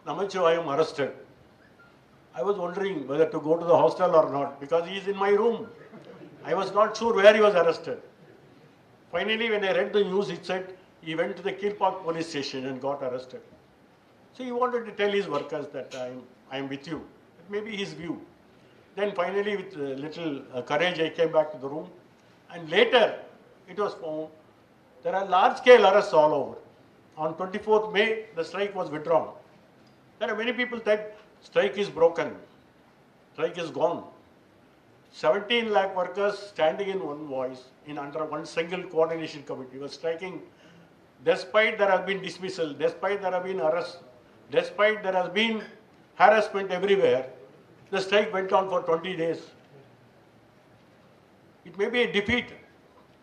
Namachivayam arrested. I was wondering whether to go to the hostel or not because he is in my room. I was not sure where he was arrested. Finally, when I read the news, it said he went to the Kilpark police station and got arrested. So he wanted to tell his workers that I am with you. It may be his view. Then finally, with little courage, I came back to the room. And later, it was found there are large-scale arrests all over. On 24th May, the strike was withdrawn. There are many people that strike is broken, strike is gone. 17 lakh workers standing in one voice in under one single coordination committee was striking despite there has been dismissal, despite there have been arrests, despite there has been harassment everywhere. The strike went on for 20 days. It may be a defeat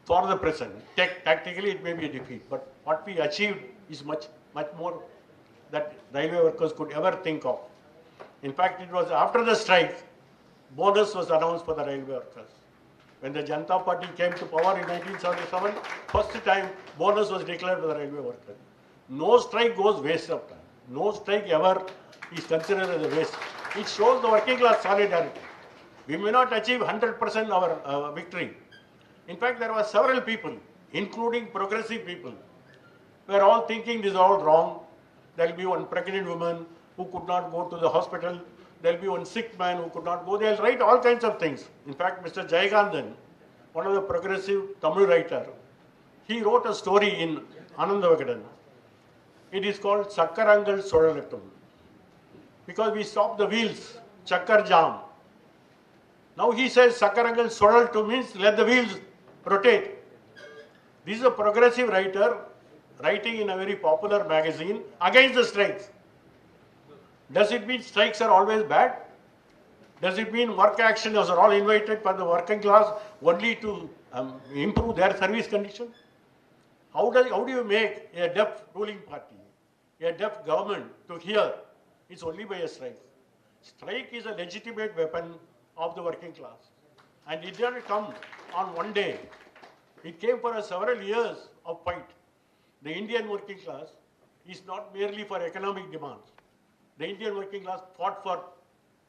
for the present. Tactically, it may be a defeat. But what we achieved is much more that railway workers could ever think of. In fact, it was after the strike, bonus was announced for the railway workers. When the Janata Party came to power in 1977, first time bonus was declared for the railway workers. No strike goes waste of time. No strike ever is considered as a waste. It shows the working class solidarity. We may not achieve 100% our victory. In fact, there were several people, including progressive people, were all thinking this is all wrong. There will be one pregnant woman who could not go to the hospital. There will be one sick man who could not go. They will write all kinds of things. In fact, Mr. Jayagandhan, one of the progressive Tamil writer, he wrote a story in Anandavagadan. It is called Sakkarangal Solalattum. Because we stopped the wheels, Chakkar Jam. Now he says Sakkarangal Solaltu means let the wheels rotate. This is a progressive writer writing in a very popular magazine against the strikes. Does it mean strikes are always bad? Does it mean work actions are all invited by the working class only to improve their service condition? How do you make a deaf ruling party, a deaf government to hear? It's only by a strike. Strike is a legitimate weapon of the working class. And it didn't come on one day. It came for several years of fight. The Indian working class is not merely for economic demands. The Indian working class fought for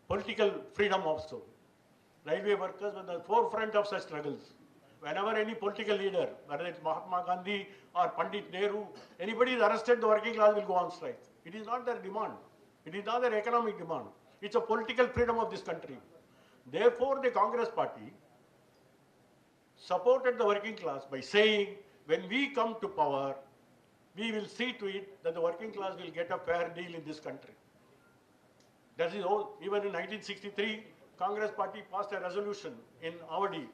political freedom also. Railway workers were the forefront of such struggles. Whenever any political leader, whether it's Mahatma Gandhi or Pandit Nehru, anybody is arrested, the working class will go on strike. It is not their demand. It is not their economic demand. It's a political freedom of this country. Therefore, the Congress party supported the working class by saying, when we come to power, we will see to it that the working class will get a fair deal in this country. That is all. Even in 1963, Congress party passed a resolution in Avadi.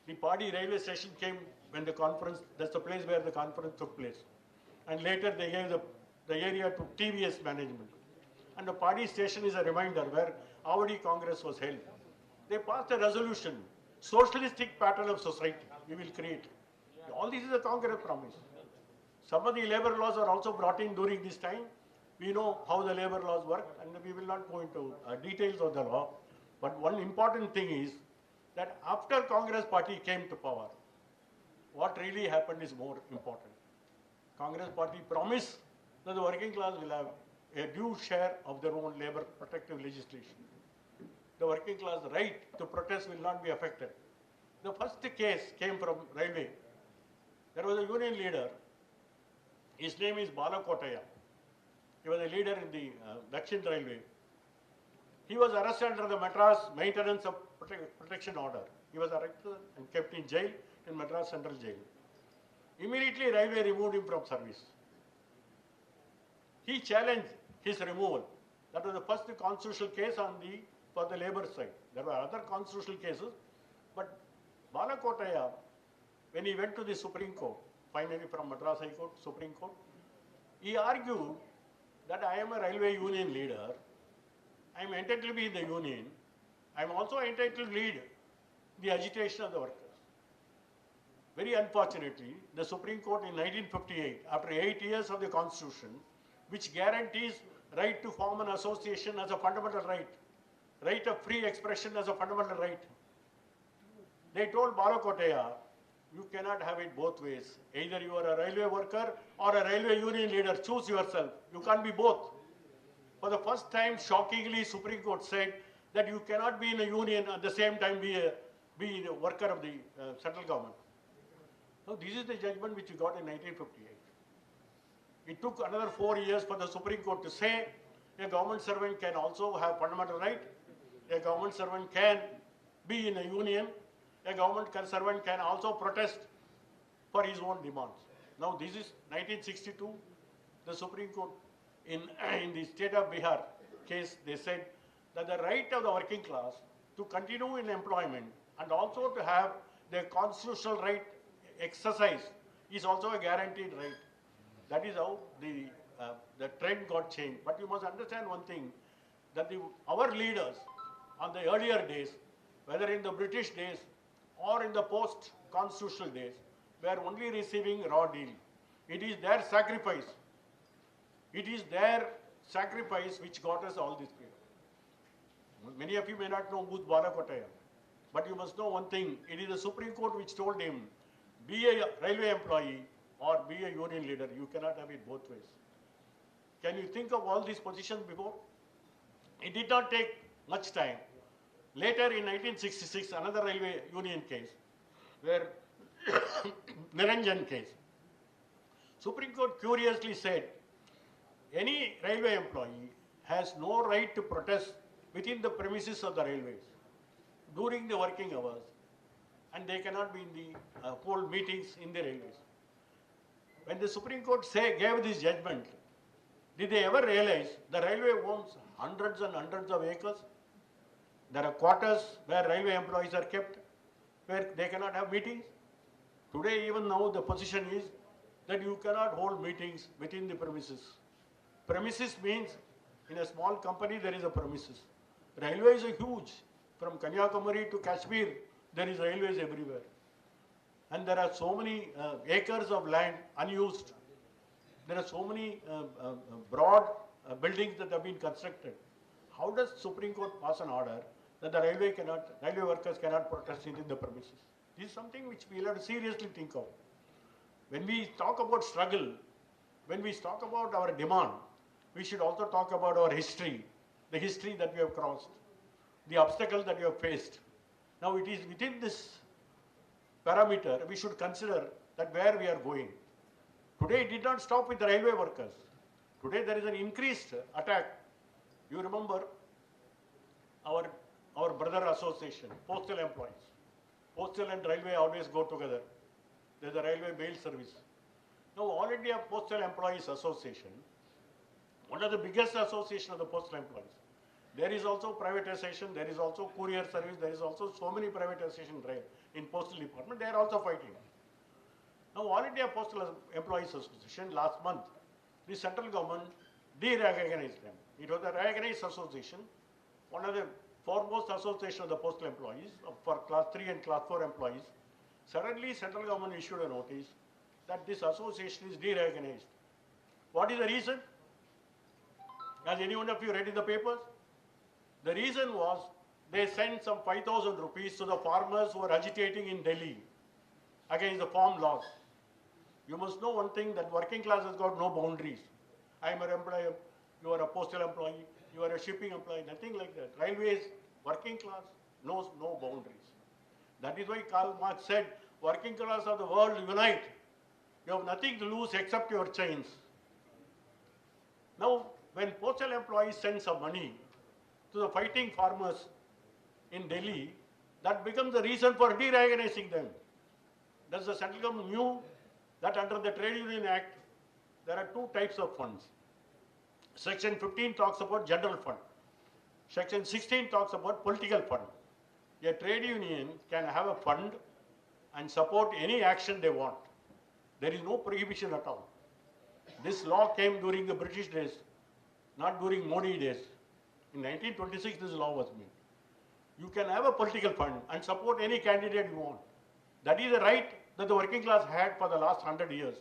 The Padi railway station came when the conference, that's the place where the conference took place. And later they gave the area to TVS management. And the Padi station is a reminder where Avadi Congress was held. They passed a resolution, socialistic pattern of society we will create. All this is a Congress promise. Some of the labor laws are also brought in during this time. We know how the labor laws work and we will not go into details of the law. But one important thing is that after Congress party came to power, what really happened is more important. Congress party promised that the working class will have a due share of their own labor protective legislation. The working class right to protest will not be affected. The first case came from railway. There was a union leader. His name is Balakotaya. He was a leader in the Dakshin Railway. He was arrested under the Madras Maintenance of Protection Order. He was arrested and kept in jail in Madras Central Jail. Immediately, railway removed him from service. He challenged his removal. That was the first constitutional case for the labor side. There were other constitutional cases, but Balakotaya, when he went to the Supreme Court, finally from Madras High Court, Supreme Court, he argued that I am a railway union leader. I am entitled to be in the union. I am also entitled to lead the agitation of the workers. Very unfortunately, the Supreme Court in 1958, after 8 years of the Constitution, which guarantees right to form an association as a fundamental right, right of free expression as a fundamental right, they told Balakotaya, you cannot have it both ways. Either you are a railway worker or a railway union leader. Choose yourself. You can't be both. For the first time, shockingly, Supreme Court said that you cannot be in a union at the same time be a worker of the central government. Now, this is the judgment which you got in 1958. It took another 4 years for the Supreme Court to say a government servant can also have fundamental right, a government servant can be in a union, a government servant can also protest for his own demands. Now, this is 1962, the Supreme Court in the state of Bihar case, they said that the right of the working class to continue in employment and also to have their constitutional right exercised is also a guaranteed right. That is how the trend got changed. But you must understand one thing, that our leaders on the earlier days, whether in the British days or in the post-constitutional days, were only receiving raw deal. It is their sacrifice. It is their sacrifice which got us all this freedom. Many of you may not know who's Balakotaya, but you must know one thing. It is the Supreme Court which told him, be a railway employee or be a union leader. You cannot have it both ways. Can you think of all these positions before? It did not take much time. Later in 1966, another railway union case, where Niranjan case, Supreme Court curiously said, any railway employee has no right to protest within the premises of the railways during the working hours, and they cannot be in the hold meetings in the railways. When the Supreme Court gave this judgment, did they ever realize the railway owns hundreds and hundreds of acres? There are quarters where railway employees are kept, where they cannot have meetings. Today, even now, the position is that you cannot hold meetings within the premises. Premises means in a small company there is a premises. Railways are huge. From Kanyakumari to Kashmir, there is railways everywhere. And there are so many acres of land unused. There are so many broad buildings that have been constructed. How does Supreme Court pass an order that the railway workers cannot protest within the premises? This is something which we will have to seriously think of. When we talk about struggle, when we talk about our demand, we should also talk about our history, the history that we have crossed, the obstacles that we have faced. Now it is within this parameter, we should consider that where we are going. Today it did not stop with the railway workers. Today there is an increased attack. You remember our brother association, postal employees. Postal and railway always go together. There is a railway mail service. Now All India Postal Employees Association, one of the biggest association of the postal employees. There is also privatization, there is also courier service, there is also so many privatization in postal department, they are also fighting. Now All India Postal Employees Association, last month, the central government de-recognized them. It was a recognized association, one of the foremost association of the postal employees for class 3 and class 4 employees. Suddenly central government issued a notice that this association is de-recognized. What is the reason? Has anyone of you read in the papers? The reason was they sent some 5,000 rupees to the farmers who were agitating in Delhi against the farm laws. You must know one thing, that working class has got no boundaries. I am an employee, you are a postal employee, you are a shipping employee, nothing like that. Railways, working class knows no boundaries. That is why Karl Marx said, working class of the world unite. You have nothing to lose except your chains. Now, when postal employees send some money to the fighting farmers in Delhi, that becomes the reason for de-recognizing them. Thus the central government knew that under the Trade Union Act, there are two types of funds. Section 15 talks about general fund. Section 16 talks about political fund. A trade union can have a fund and support any action they want. There is no prohibition at all. This law came during the British days, not during Modi days. In 1926, this law was made. You can have a political fund and support any candidate you want. That is the right that the working class had for the last 100 years.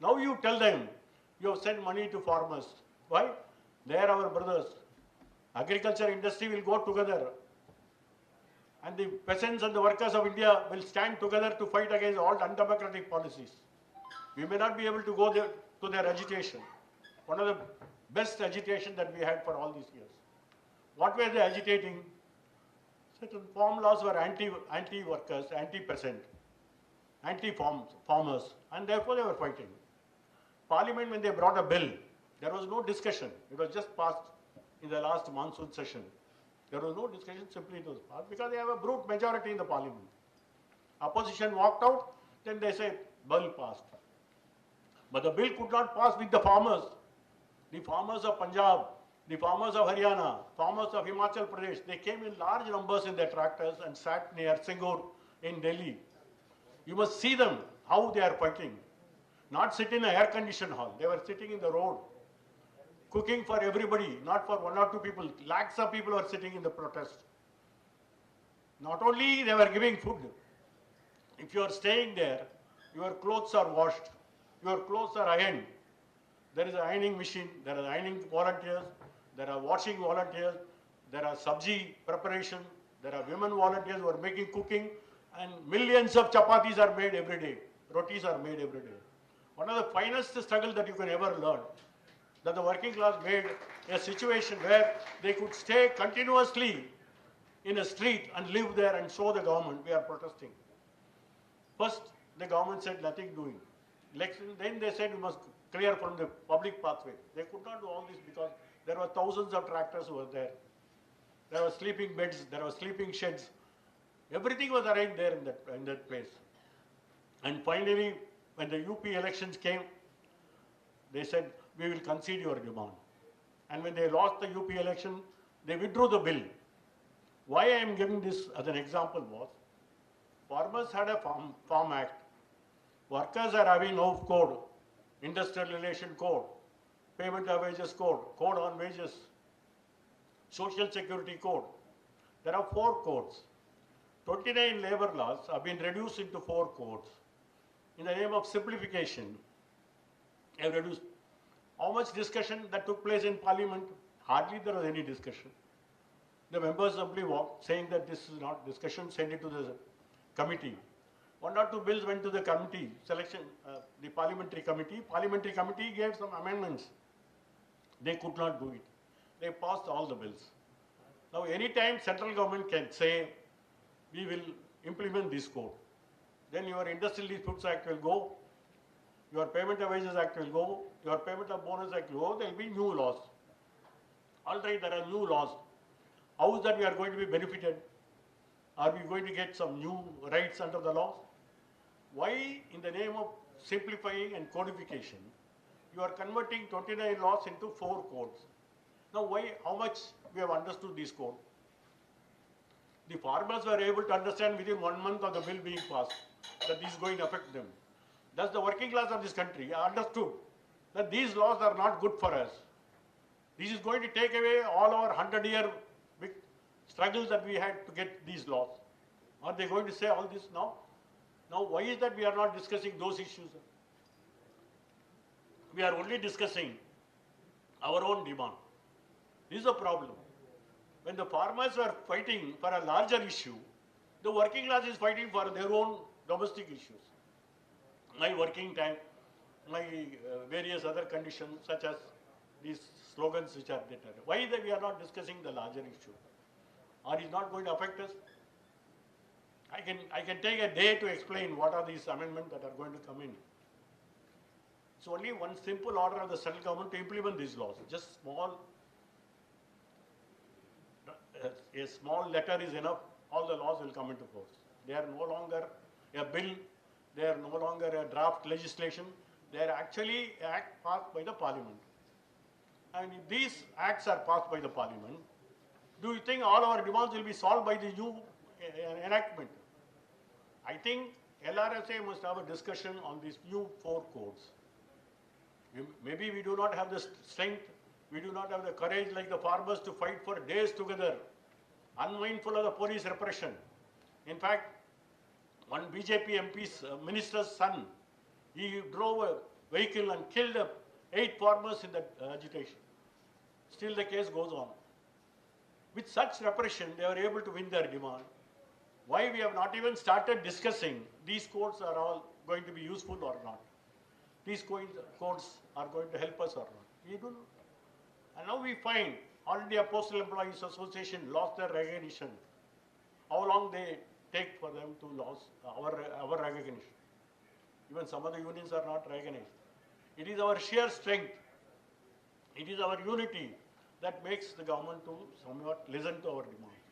Now you tell them, you have sent money to farmers. Why? They are our brothers. Agriculture industry will go together. And the peasants and the workers of India will stand together to fight against all undemocratic policies. We may not be able to go there to their agitation. One of the best agitation that we had for all these years. What were they agitating? Certain farm laws were anti-workers, anti-peasant, anti-farmers, and therefore they were fighting. Parliament, when they brought a bill, there was no discussion. It was just passed in the last monsoon session. There was no discussion, simply it was passed because they have a brute majority in the Parliament. Opposition walked out, then they said, bill passed. But the bill could not pass with the farmers. The farmers of Punjab, the farmers of Haryana, farmers of Himachal Pradesh, they came in large numbers in their tractors and sat near Singur in Delhi. You must see them, how they are fighting. Not sit in an air-conditioned hall. They were sitting in the road, cooking for everybody, not for one or two people. Lakhs of people were sitting in the protest. Not only they were giving food. If you are staying there, your clothes are washed, your clothes are ironed. There is an ironing machine, there are ironing volunteers, there are washing volunteers, there are sabji preparation, there are women volunteers who are making cooking, and millions of chapatis are made every day, rotis are made every day. One of the finest struggles that you can ever learn, that the working class made a situation where they could stay continuously in a street and live there and show the government we are protesting. First, the government said nothing doing. Election, then they said we must clear from the public pathway. They could not do all this because there were thousands of tractors who were there. There were sleeping beds, there were sleeping sheds. Everything was arranged there in that place. And finally, when the UP elections came, they said, we will concede your demand. And when they lost the UP election, they withdrew the bill. Why I am giving this as an example was, farmers had a farm act. Workers are having OAF code, industrial relation code, payment of wages code, code on wages, social security code. There are 4 codes. 29 labor laws have been reduced into 4 codes. In the name of simplification, they have reduced. How much discussion that took place in Parliament? Hardly there was any discussion. The members simply walked, saying that this is not discussion, send it to the committee. 1 or 2 bills went to the committee, the parliamentary committee. Parliamentary committee gave some amendments. They could not do it. They passed all the bills. Now, any time central government can say, we will implement this code. Then your Industrial Disputes Act will go, your Payment of Wages Act will go, your Payment of Bonus Act will go, there will be new laws. All right, there are new laws. How is that we are going to be benefited? Are we going to get some new rights under the laws? Why, in the name of simplifying and codification, you are converting 29 laws into 4 codes? Now, why? How much we have understood this code? The farmers were able to understand within 1 month of the bill being passed that this is going to affect them. Thus, the working class of this country understood that these laws are not good for us. This is going to take away all our 100-year big struggles that we had to get these laws. Are they going to say all this now? Now, why is that we are not discussing those issues? We are only discussing our own demand. This is a problem. When the farmers were fighting for a larger issue, the working class is fighting for their own domestic issues. My working time, my various other conditions, such as these slogans which are there. Why is that we are not discussing the larger issue? Or is not going to affect us? I can take a day to explain what are these amendments that are going to come in. It's only one simple order of the central government to implement these laws. Just a small letter is enough, all the laws will come into force. They are no longer a bill, they are no longer a draft legislation, they are actually an act passed by the Parliament. And if these acts are passed by the Parliament, do you think all our demands will be solved by the new enactment? I think LRSA must have a discussion on these new 4 codes. Maybe we do not have the strength, we do not have the courage like the farmers to fight for days together, unmindful of the police repression. In fact, one BJP MP's minister's son, he drove a vehicle and killed 8 farmers in that agitation. Still the case goes on. With such repression, they were able to win their demand. Why we have not even started discussing these codes are all going to be useful or not? These codes are going to help us or not? We don't know. And now we find All India Postal Employees Association lost their recognition. How long they take for them to lose our recognition? Even some of the unions are not recognized. It is our sheer strength, it is our unity that makes the government to somewhat listen to our demands.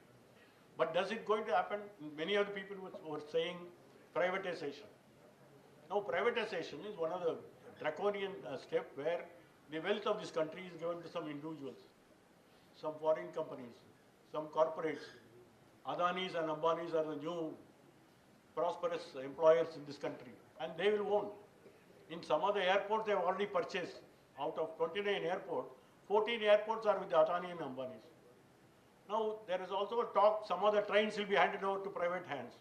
But does it going to happen? Many of the people were saying privatization. Now privatization is one of the draconian step where the wealth of this country is given to some individuals, some foreign companies, some corporates. Adanis and Ambanis are the new prosperous employers in this country, and they will own. In some of the airports, they have already purchased. Out of 29 airports, 14 airports are with the Adani and Ambanis. Now, there is also a talk, some of the trains will be handed over to private hands.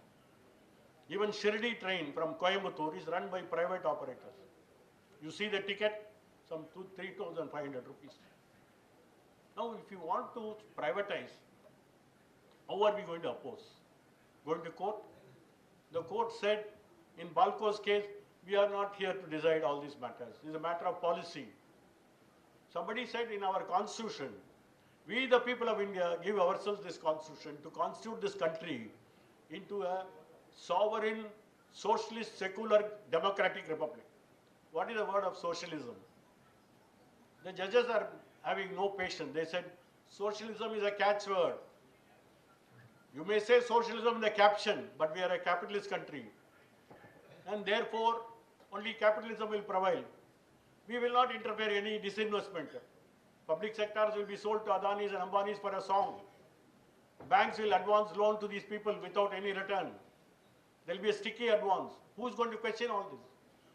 Even Shirdi train from Coimbatore is run by private operators. You see the ticket, some 3,500 rupees. Now, if you want to privatize, how are we going to oppose? Going to court? The court said in Balco's case, we are not here to decide all these matters. It is a matter of policy. Somebody said in our constitution, we the people of India give ourselves this constitution to constitute this country into a sovereign, socialist, secular, democratic republic. What is the word of socialism? The judges are having no patience. They said socialism is a catchword. You may say socialism in the caption, but we are a capitalist country. And therefore, only capitalism will prevail. We will not interfere in any disinvestment. Public sectors will be sold to Adanis and Ambanis for a song. Banks will advance loan to these people without any return. There will be a sticky advance. Who is going to question all this?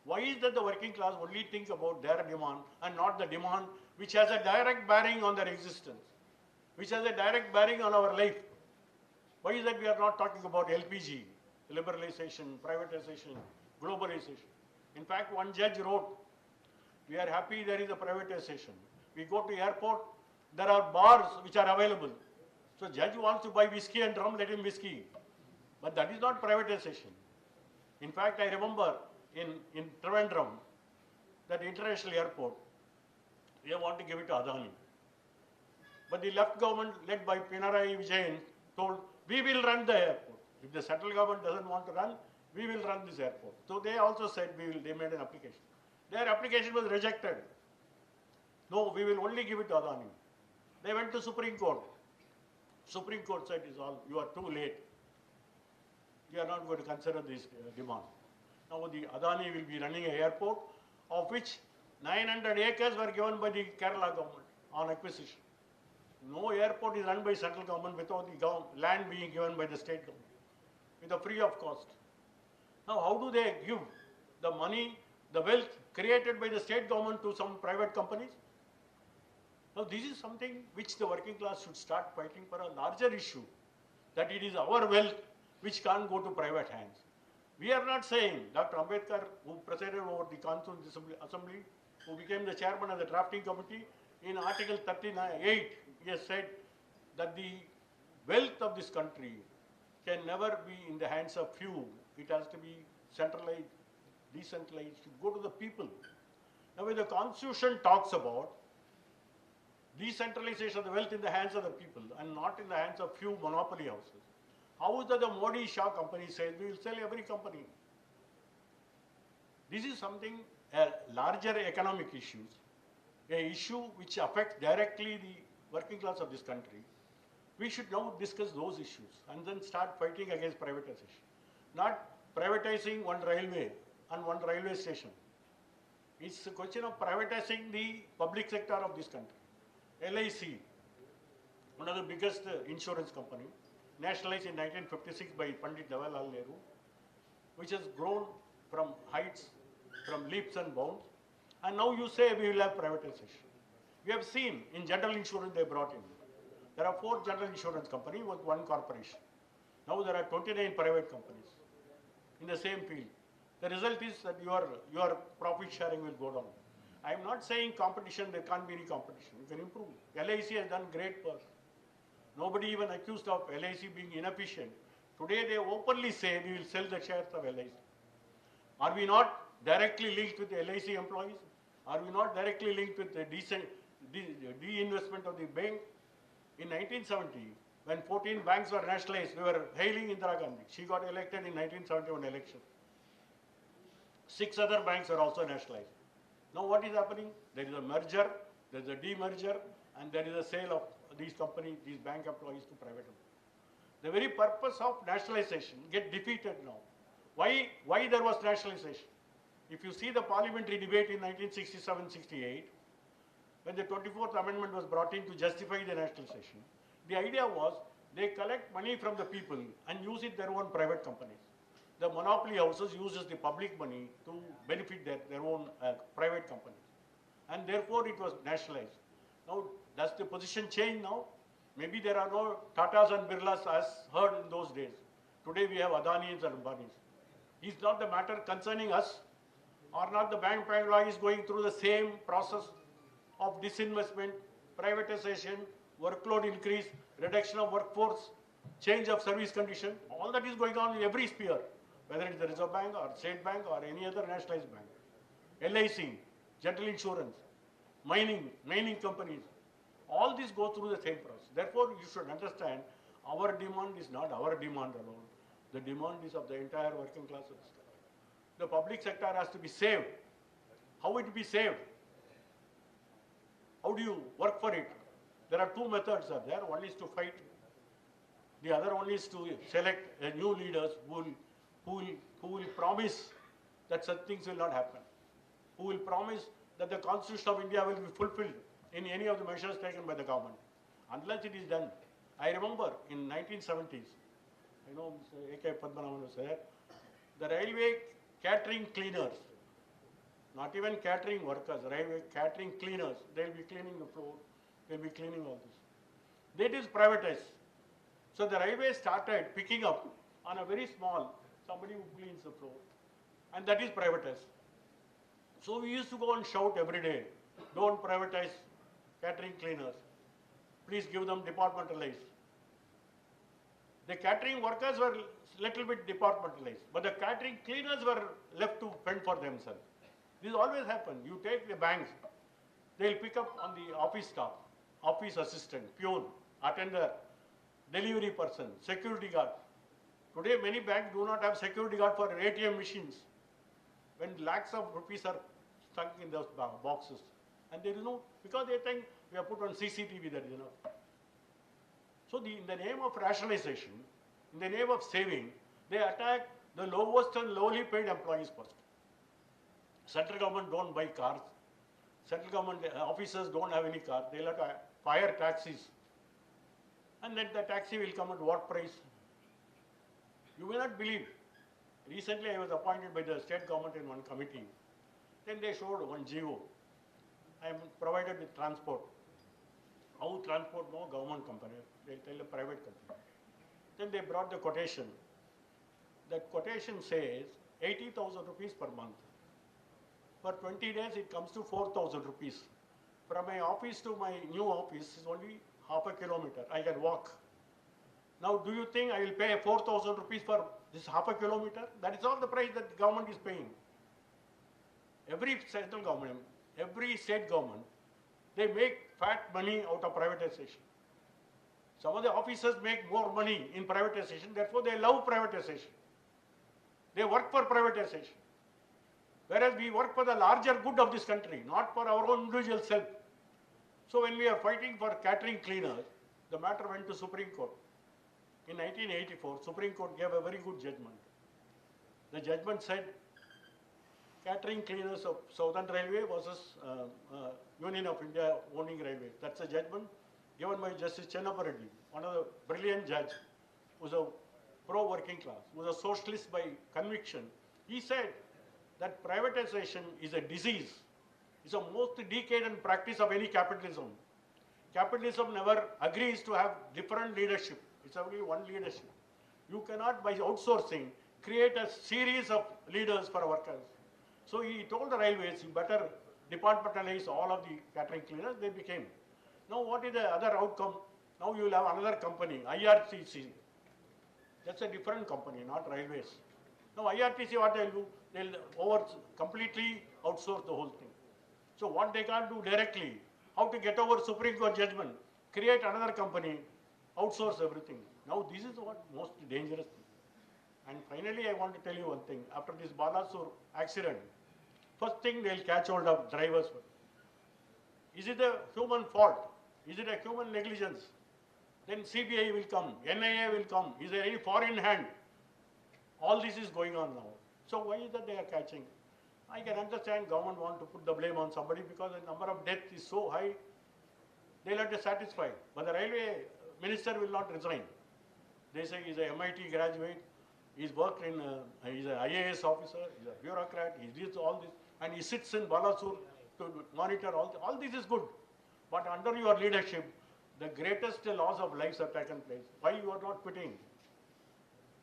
Why is that the working class only think about their demand and not the demand which has a direct bearing on their existence, which has a direct bearing on our life? Why is that we are not talking about LPG, liberalization, privatization, globalization? In fact, one judge wrote, we are happy there is a privatization. We go to airport, there are bars which are available. So judge wants to buy whiskey and rum, let him whiskey. But that is not privatization. In fact, I remember in Trivandrum, that international airport, they want to give it to Adani. But the left government led by Pinarayi Vijayan told, we will run the airport. If the central government doesn't want to run, we will run this airport. So they also said they made an application. Their application was rejected. No, we will only give it to Adani. They went to Supreme Court. Supreme Court said, you are too late. You are not going to consider this demand. Now the Adani will be running an airport of which 900 acres were given by the Kerala government on acquisition. No airport is run by central government without the land being given by the state government, with a free of cost. Now how do they give the money, the wealth created by the state government to some private companies? Now this is something which the working class should start fighting for, a larger issue, that it is our wealth which can't go to private hands. We are not saying, Dr. Ambedkar, who presided over the Constituent Assembly, who became the chairman of the drafting committee, in Article 38, he has said that the wealth of this country can never be in the hands of few. It has to be centralized, decentralized, to go to the people. Now when the Constitution talks about decentralization of the wealth in the hands of the people and not in the hands of few monopoly houses, how is that the Modi Shah company says we will sell every company? This is something, larger economic issues, an issue which affects directly the working class of this country. We should now discuss those issues and then start fighting against privatization. Not privatizing one railway and one railway station. It's a question of privatizing the public sector of this country. LIC, one of the biggest insurance company, nationalized in 1956 by Pandit Jawaharlal Nehru, which has grown from heights, from leaps and bounds, and now you say we will have privatization. We have seen in general insurance they brought in. There are 4 general insurance companies with 1 corporation. Now there are 29 private companies in the same field. The result is that your profit sharing will go down. I am not saying competition, there can't be any competition. You can improve. LIC has done great work. Nobody even accused of LIC being inefficient. Today they openly say we will sell the shares of LIC. Are we not directly linked with the LIC employees? Are we not directly linked with the de-investment of the bank. In 1970, when 14 banks were nationalized, we were hailing Indira Gandhi. She got elected in 1971 election. 6 other banks are also nationalized. Now what is happening? There is a merger, there is a demerger, and there is a sale of these companies, these bank employees to private employees. The very purpose of nationalization get defeated now. Why there was nationalization? If you see the parliamentary debate in 1967-68, when the 24th Amendment was brought in to justify the nationalization, the idea was they collect money from the people and use it their own private companies. The monopoly houses uses the public money to benefit their own private companies. And therefore it was nationalized. Now, does the position change now? Maybe there are no Tatas and Birlas as heard in those days. Today we have Adanis and Ambanis. Is not the matter concerning us? Are not the bank employees going through the same process of disinvestment, privatization, workload increase, reduction of workforce, change of service condition? All that is going on in every sphere, whether it's the Reserve Bank or State Bank or any other nationalized bank. LIC, general insurance, mining companies, all these go through the same process. Therefore, you should understand our demand is not our demand alone. The demand is of the entire working class of this country. The public sector has to be saved. How it be saved? How do you work for it? There are two methods are there. One is to fight. The other one is to select new leaders who will promise that such things will not happen. Who will promise that the Constitution of India will be fulfilled in any of the measures taken by the government. Unless it is done. I remember in 1970s, you know, A.K. Padmanabhan was there, the railway catering cleaners, not even catering workers, railway catering cleaners, they will be cleaning the floor, they will be cleaning all this. That is privatized. So the railway started picking up on a very small, somebody who cleans the floor, and that is privatized. So we used to go and shout every day, don't privatize catering cleaners, please give them departmentalized. The catering workers were little bit departmentalized, but the catering cleaners were left to fend for themselves. This always happens. You take the banks, they'll pick up on the office staff, office assistant, peon, attender, delivery person, security guard. Today many banks do not have security guard for ATM machines when lakhs of rupees are stuck in those boxes. And there is no, because they think we have put on CCTV, that is enough. So in the name of rationalization, in the name of saving, they attack the lowest and lowly paid employees first. Central government don't buy cars. Central government officers don't have any car. They'll have to fire taxis. And then the taxi will come at what price? You may not believe. Recently I was appointed by the state government in one committee. Then they showed one GO. I am provided with transport. How transport? No government company. They tell a private company. Then they brought the quotation. That quotation says 80,000 rupees per month. For 20 days it comes to 4,000 rupees. From my office to my new office is only half a kilometer. I can walk. Now do you think I will pay 4,000 rupees for this half a kilometer? That is all the price that the government is paying. Every central government, every state government, they make fat money out of privatization. Some of the officers make more money in privatization, therefore they love privatization. They work for privatization. Whereas we work for the larger good of this country, not for our own individual self. So when we are fighting for catering cleaners, the matter went to Supreme Court. In 1984, Supreme Court gave a very good judgment. The judgment said, catering cleaners of Southern Railway versus Union of India owning railway. That's a judgment given by Justice Chennappa Reddy, one of the brilliant judge, who was a pro-working class, who was a socialist by conviction. He said that privatization is a disease. It's a most decadent practice of any capitalism. Capitalism never agrees to have different leadership. It's only one leadership. You cannot, by outsourcing, create a series of leaders for workers. So he told the railways, you better departmentalize all of the catering cleaners. They became. Now what is the other outcome? Now you will have another company, IRCC. That's a different company, not railways. Now IRTC, what they'll do? They'll completely outsource the whole thing. So what they can't do directly, how to get over Supreme Court judgment, create another company, outsource everything. Now this is what most dangerous thing. And finally, I want to tell you one thing. After this Balasur accident, first thing they'll catch hold of drivers. Is it a human fault? Is it a human negligence? Then CBI will come, NIA will come. Is there any foreign hand? All this is going on now. So why is that they are catching? I can understand government want to put the blame on somebody because the number of deaths is so high, they'll have to satisfy. But the railway minister will not resign. They say he's a MIT graduate, he's worked in, he's an IAS officer, he's a bureaucrat, he did all this, and he sits in Balasur to monitor all this is good. But under your leadership, the greatest loss of lives have taken place. Why you are not quitting?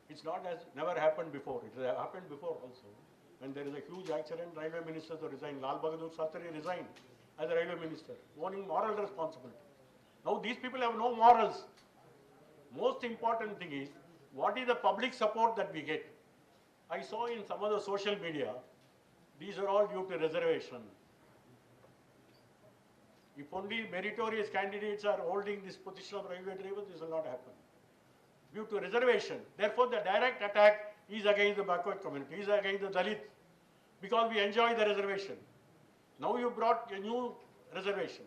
It's not as never happened before. It has happened before also. When there is a huge accident, railway minister to resign. Lal Bahadur Shastri resigned as a railway minister, owning moral responsibility. Now these people have no morals. Most important thing is, what is the public support that we get? I saw in some of the social media, these are all due to reservation. If only meritorious candidates are holding this position of railway drivers, this will not happen. Due to reservation. Therefore, the direct attack is against the backward community, is against the Dalit, because we enjoy the reservation. Now you brought a new reservation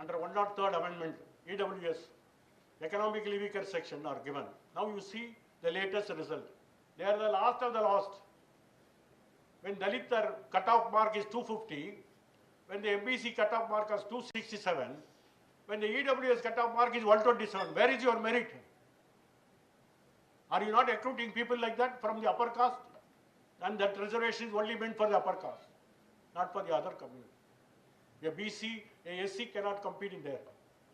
under 103rd Amendment, EWS, economically weaker section are given. Now you see the latest result. They are the last of the last. When Dalit cutoff mark is 250, when the MBC cutoff mark is 267, when the EWS cutoff mark is 127, where is your merit? Are you not recruiting people like that from the upper caste? And that reservation is only meant for the upper caste, not for the other community. A BC, a SC cannot compete in there.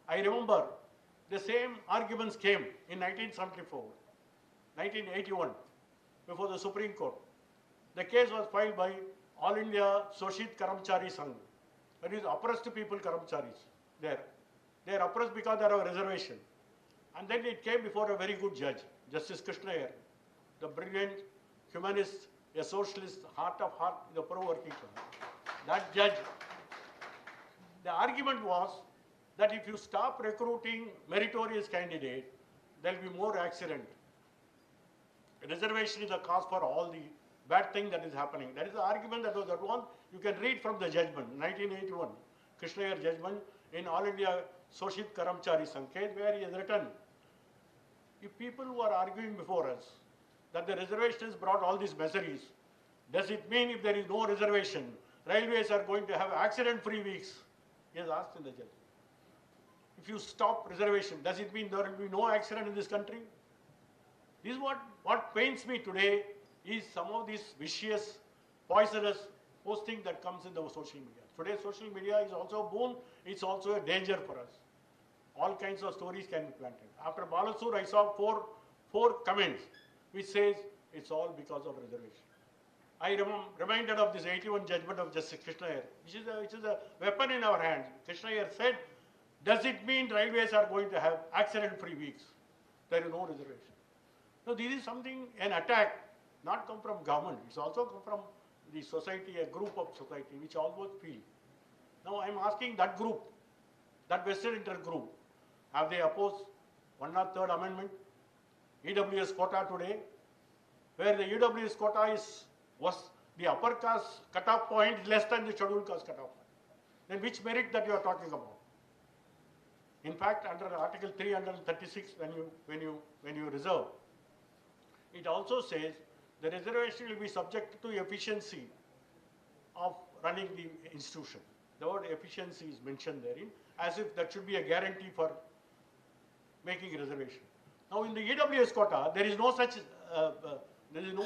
I remember the same arguments came in 1974, 1981, before the Supreme Court. The case was filed by All India Soshit Karamchari Sangh. That is oppressed people Karamcharis there. They are oppressed because they have a reservation. And then it came before a very good judge, Justice Krishna Iyer, the brilliant humanist, a socialist, heart of heart, the pro-working class. That judge, the argument was that if you stop recruiting meritorious candidate, there will be more accident. Reservation is a cause for all the bad thing that is happening. That is the argument that was that one. You can read from the judgment, 1981, Krishna Iyer judgment in All India Soshit Karamchari Sangh case, where he has written, if people who are arguing before us that the reservations brought all these miseries, does it mean if there is no reservation, railways are going to have accident-free weeks? He has asked in the judgment. If you stop reservation, does it mean there will be no accident in this country? This is what pains me today is some of this vicious, poisonous posting that comes in the social media. Today social media is also a boon, it's also a danger for us. All kinds of stories can be planted. After Balasur, I saw four comments which says it's all because of reservation. I am reminded of this 81 judgment of Justice Krishna Iyer, which is a weapon in our hands. Krishna Iyer said, does it mean railways are going to have accident-free weeks? There is no reservation. No, this is something, an attack, not come from government. It's also come from the society, a group of society, which almost feel. Now I am asking that group, that vested interest group, have they opposed 103rd Amendment, EWS quota today, where the EWS quota was the upper caste cutoff point is less than the scheduled caste cutoff point. Then which merit that you are talking about? In fact, under Article 336, when you reserve, it also says the reservation will be subject to efficiency of running the institution. The word efficiency is mentioned therein, as if that should be a guarantee for making a reservation. Now, in the EWS quota, there is no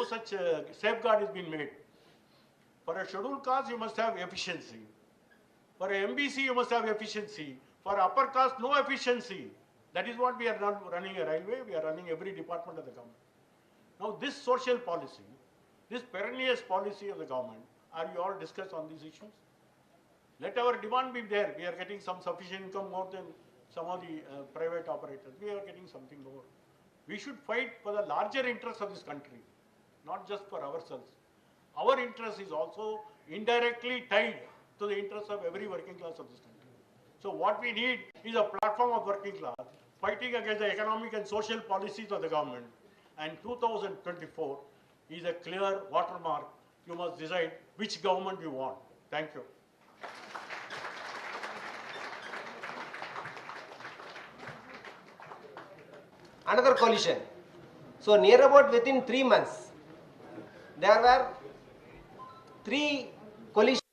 such safeguard has been made. For a scheduled caste, you must have efficiency. For a MBC, you must have efficiency. For upper caste, no efficiency. That is what we are not running a railway. We are running every department of the government. Now, this social policy, this perennial policy of the government, are you all discussed on these issues? Let our demand be there. We are getting some sufficient income more than some of the private operators. We are getting something more. We should fight for the larger interests of this country, not just for ourselves. Our interest is also indirectly tied to the interests of every working class of this country. So what we need is a platform of working class fighting against the economic and social policies of the government. And 2024 is a clear watermark. You must decide which government you want. Thank you. Another coalition. So near about within 3 months, there were 3 coalitions.